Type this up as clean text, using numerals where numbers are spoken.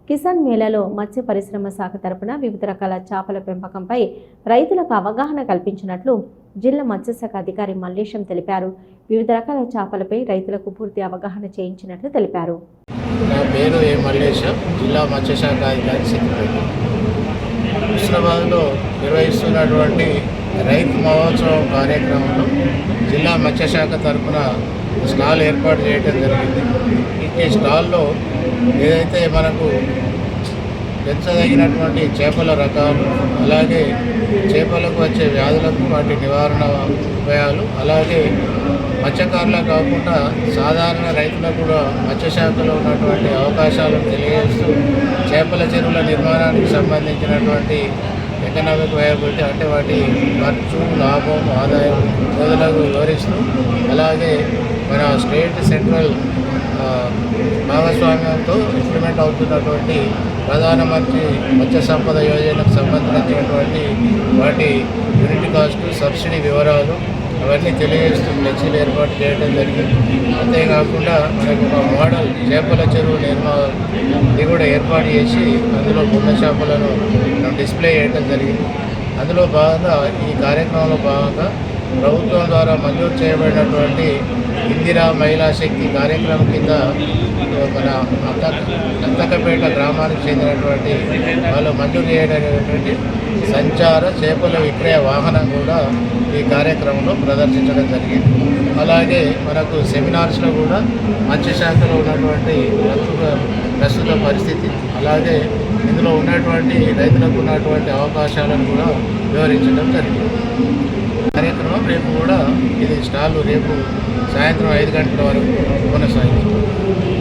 కిసాన్ మేళాలో మత్స్య పరిశ్రమ శాఖ తరపున వివిధ రకాల చేపల పెంపకంపై రైతులకు అవగాహన కల్పించినట్లు జిల్లా మత్స్యశాఖ అధికారి మల్లేశం తెలిపారు. వివిధ రకాల చేపలపై రైతులకు పూర్తి అవగాహన చేయించినట్లు తెలిపారు. నా పేరు ఏ మల్లేశం, జిల్లా మత్స్యశాఖ అధికారి సిద్దిపేట. హుస్నాబాద్లో నిర్వహిస్తున్నటువంటి రైతు మహోత్సవం కార్యక్రమంలో జిల్లా మత్స్యశాఖ తరఫున స్టాల్ ఏర్పాటు చేయడం జరిగింది. ఈ స్టాల్లో ఏదైతే మనకు పెంచదగినటువంటి చేపల రకాలు, అలాగే చేపలకు వచ్చే వ్యాధులకు వాటి నివారణ ఉపాయాలు, అలాగే మత్స్యకారులకు కాకుండా సాధారణ రైతులకు కూడా మత్స్యశాఖలో ఉన్నటువంటి అవకాశాలను తెలియజేస్తూ చేపల చెరువుల నిర్మాణానికి సంబంధించినటువంటి ఎకనామిక్ వయబిలిటీ అంటే వాటి ఖర్చు, లాభం, ఆదాయం మొదలగు వివరిస్తూ, అలాగే మన స్టేట్ సెంట్రల్ భాగస్వామ్యంతో ఇంప్లిమెంట్ అవుతున్నటువంటి ప్రధానమంత్రి మత్స్య సంపద యోజనకు సంబంధించినటువంటి వాటి యూనిట్ కాస్ట్, సబ్సిడీ వివరాలు అవన్నీ తెలియజేస్తూ ఫ్లెక్సీలు ఏర్పాటు చేయడం జరిగింది. అంతేకాకుండా మనకు ఒక మోడల్ చేపల చెరువు ఇది కూడా ఏర్పాటు చేసి అందులో బొమ్మ చేపలను డిస్ప్లే చేయడం జరిగింది. అందులో భాగంగా ఈ కార్యక్రమంలో భాగంగా ప్రభుత్వం ద్వారా మంజూరు చేయబడినటువంటి ఇందిరా మహిళా శక్తి కార్యక్రమం కింద మన అంతకపేట గ్రామానికి చెందినటువంటి వాళ్ళు మంజూరు చేయడానికి సంచార చేపల విక్రయ వాహనం కూడా ఈ కార్యక్రమంలో ప్రదర్శించడం జరిగింది. అలాగే మనకు సెమినార్స్లో కూడా మత్స్యశాఖలో ఉన్నటువంటి ప్రస్తుత పరిస్థితి, అలాగే ఇందులో ఉన్నటువంటి రైతులకు ఉన్నటువంటి అవకాశాలను కూడా వివరించడం జరిగింది. కార్యక్రమం రేపు కూడా ఇది స్టాల్ రేపు సాయంత్రం 5 గంటల వరకు కొనసాగుతుంది.